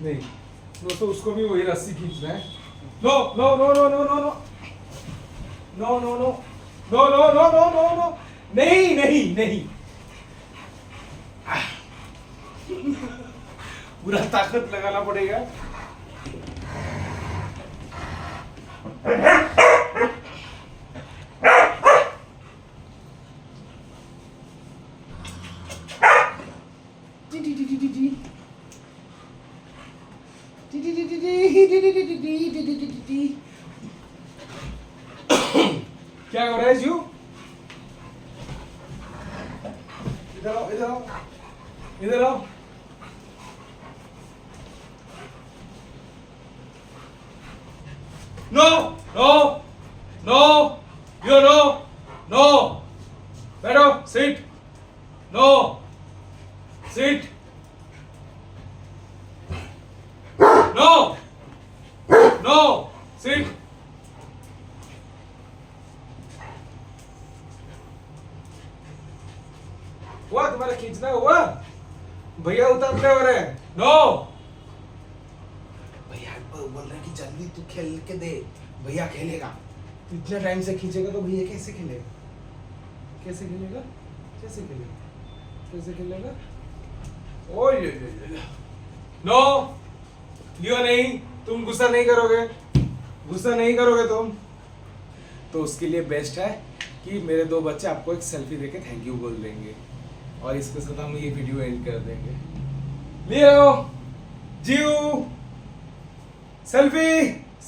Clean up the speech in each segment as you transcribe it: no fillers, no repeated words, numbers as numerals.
नहीं, दोस्तों उसको भी वही रस्सी खींचना है। No no no no no no no no no no no no no no no no नहीं नहीं नहीं पूरा ताकत लगाना पड़ेगा। क्या हो रहा है जीव? इधर आओ इधर आओ इधर आओ। No no no you no no बैठो sit no sit no no sit. हुआ तुम्हारा खींचना हुआ? भैया उतरते हो रहे हैं। नो भैया बोल रहे कि जल्दी तू खेल के दे, भैया खेलेगा। इतना टाइम से खींचेगा तो भैया कैसे खेलेगा? कैसे खेलेगा? कैसे खेलेगा? कैसे खेलेगा? ओए नो लियो नहीं, तुम गुस्सा नहीं करोगे, गुस्सा नहीं करोगे तुम। तो उसके लिए बेस्ट है कि मेरे दो बच्चे आपको एक सेल्फी देके थैंक यू बोल देंगे और इसके साथ हम ये वीडियो एंड कर देंगे। लियो जीव selfie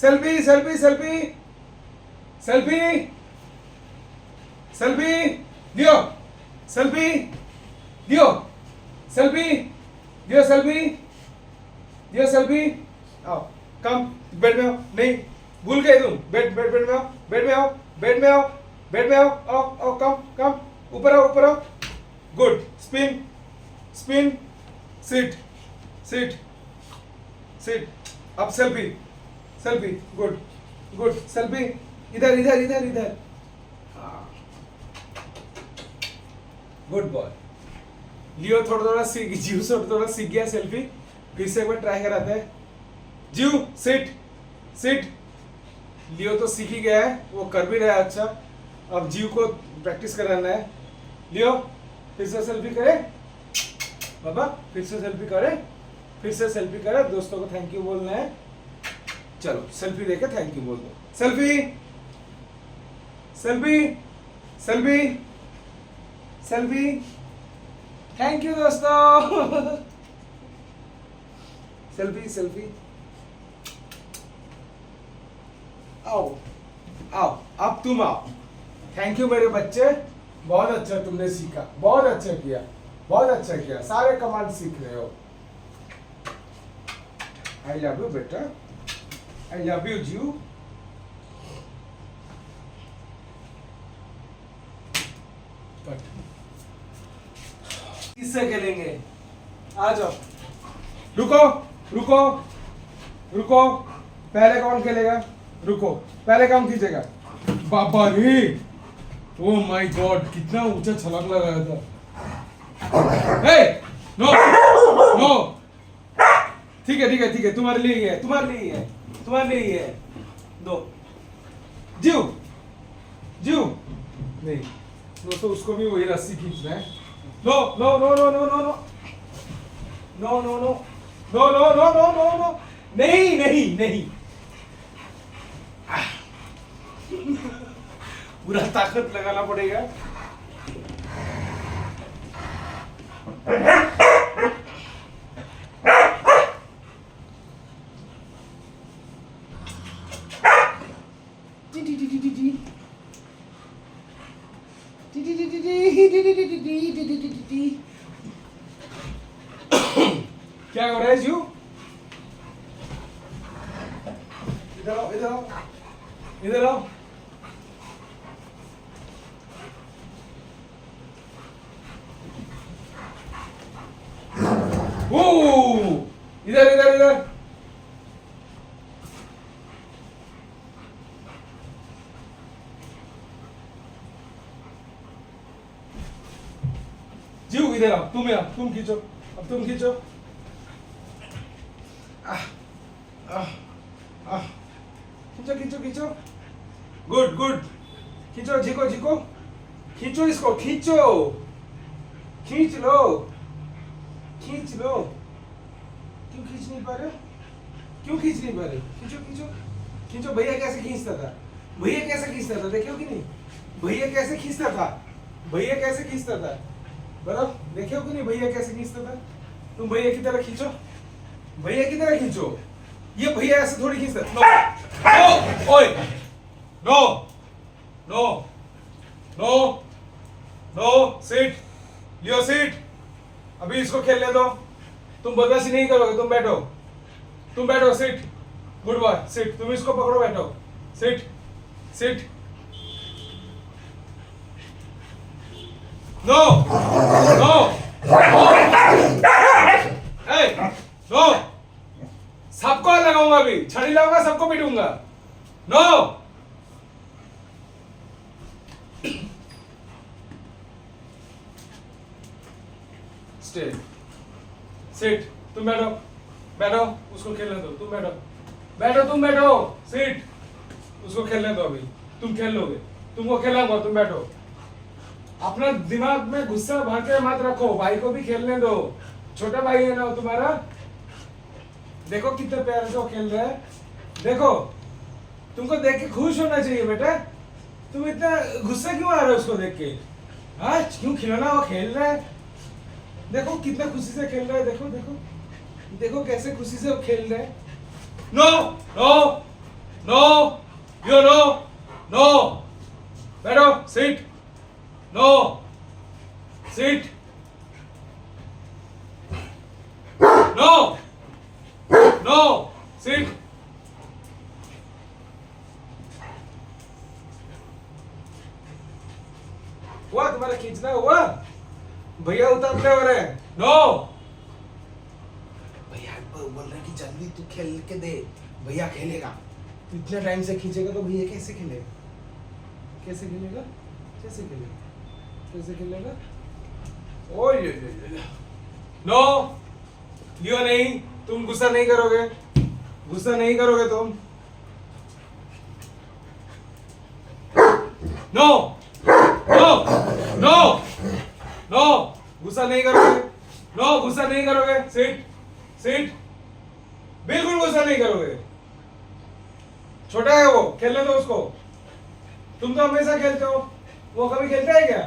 selfie selfie selfie selfie selfie Leo selfie Leo selfie Leo selfie Leo selfie. आओ कम बेड में आओ। नहीं भूल गए तुम। बेड बेड बेड में आओ बेड में आओ बेड में आओ बेड में आओ आओ आओ कम कम ऊपर आओ ऊपर आओ। Good spin spin sit sit sit अब selfie selfie good good selfie इधर इधर इधर इधर गुड बॉय। लियो थोड़ा थोड़ा सीख जीव थोड़ा थोड़ा सीख गया सेल्फी। फिर से एक बार ट्राई कराते हैं। जीव सिट सिट। लियो तो सीख ही गया है, वो कर भी रहा है अच्छा। अब जीव को प्रैक्टिस कराना है। लियो फिर से सेल्फी करे बाबा, फिर से सेल्फी करे, फिर से सेल्फी करे। दोस्तों को थैंक यू बोलना है। चलो सेल्फी देके थैंक यू बोल दो। Selfie selfie selfie selfie. Thank you दोस्तों। Selfie selfie. आओ आओ अब तुम आओ। थैंक यू मेरे बच्चे, बहुत अच्छा तुमने सीखा, बहुत अच्छा किया, बहुत अच्छा किया। सारे कमांड सीख रहे हो। आई लव यू बेटा, आई लव यू जीव। किससे खेलेंगे? आ जाओ। रुको रुको रुको, पहले कौन खेलेगा? रुको पहले कौन खींचेगा? बाबा रे, ओ माय गॉड, कितना ऊंचा छलांग लगाया था। हे नो नो, ठीक है ठीक है ठीक है, तुम्हारे लिए ही है, तुम्हारे लिए ही है, तुम्हारे लिए ही है। दो जीव जीव नहीं, दोस्तों उसको भी वही रस्सी खींचना है। No no no no no no no no no no no no no no no no नहीं नहीं नहीं पूरा ताकत लगाना पड़ेगा। क्या हो रहा है जीव? इधर आओ इधर आओ इधर आओ। इधर इधर इधर। जीव इधर आओ, तुम आओ, तुम खींचो, अब तुम खींचो। खींचो गुड गुड खींचो झिको झिको खींचो इसको खींचो खींच लो क्यों खींच नहीं पा रहे क्यों खींच नहीं पा रहे खींचो खींचो खींचो भैया कैसे खींचता था देखो कि नहीं भैया कैसे खींचता था बराबर देखो कि नहीं भैया कैसे खींचता था तुम भैया की तरह खींचो ये भैया ऐसे थोड़ी खींचता नो ओए no no no no sit Leo sit अभी इसको खेलने दो तुम बदमाशी नहीं करोगे तुम बैठो सीट गुड बॉय सीट तुम इसको पकड़ो बैठो सीट नो नो नो सबको लगाऊंगा अभी छड़ी लगाऊंगा सबको पीटूंगा नो स्टे सिट तुम बैठो उसको खेलने दो तुम बैठो सिट उसको खेलने दो अभी तुम खेल लोगे तुमको खेलाऊंगा तुम बैठो अपना दिमाग में गुस्सा भर के मत रखो भाई को भी खेलने दो छोटा भाई है ना तुम्हारा देखो कितने प्यार से वो खेल रहा है देखो तुमको देख के खुश होना चाहिए बेटा तुम इतना गुस्सा क्यों आ रहे हो उसको देख के आज क्यों खिलौना वो खेल रहा है देखो कितना खुशी से खेल रहा है देखो कैसे खुशी से वो खेल रहा है no no no you no बैठो sit no sit no sit हुआ तुम्हारा खींचना हुआ भैया उतरते हो रहे हैं नो भैया बोल रहे कि जल्दी तू खेल के दे भैया खेलेगा इतना टाइम से खींचेगा तो भैया कैसे खेलेगा ओ ये नो लियो नहीं तुम गुस्सा नहीं करोगे तुम नो गुस्सा नहीं करोगे सीट बिल्कुल गुस्सा नहीं करोगे छोटा है वो खेलने दो उसको तुम तो हमेशा खेलते हो वो कभी खेलता है क्या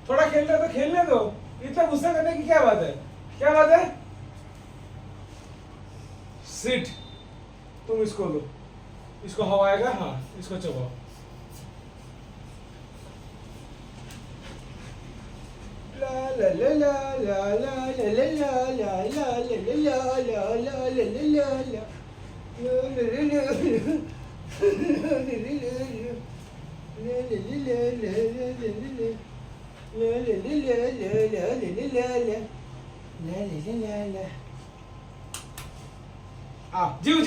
थोड़ा खेलते तो खेलने दो इतना गुस्सा करने की क्या बात है सिट तुम इसको लो इसको हवा आएगा हाँ इसको चबाओ ला ला ला ला ला ला ला ला ला ला ला ला जीव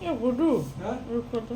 ये बुड्ढू हाँ? रुको तो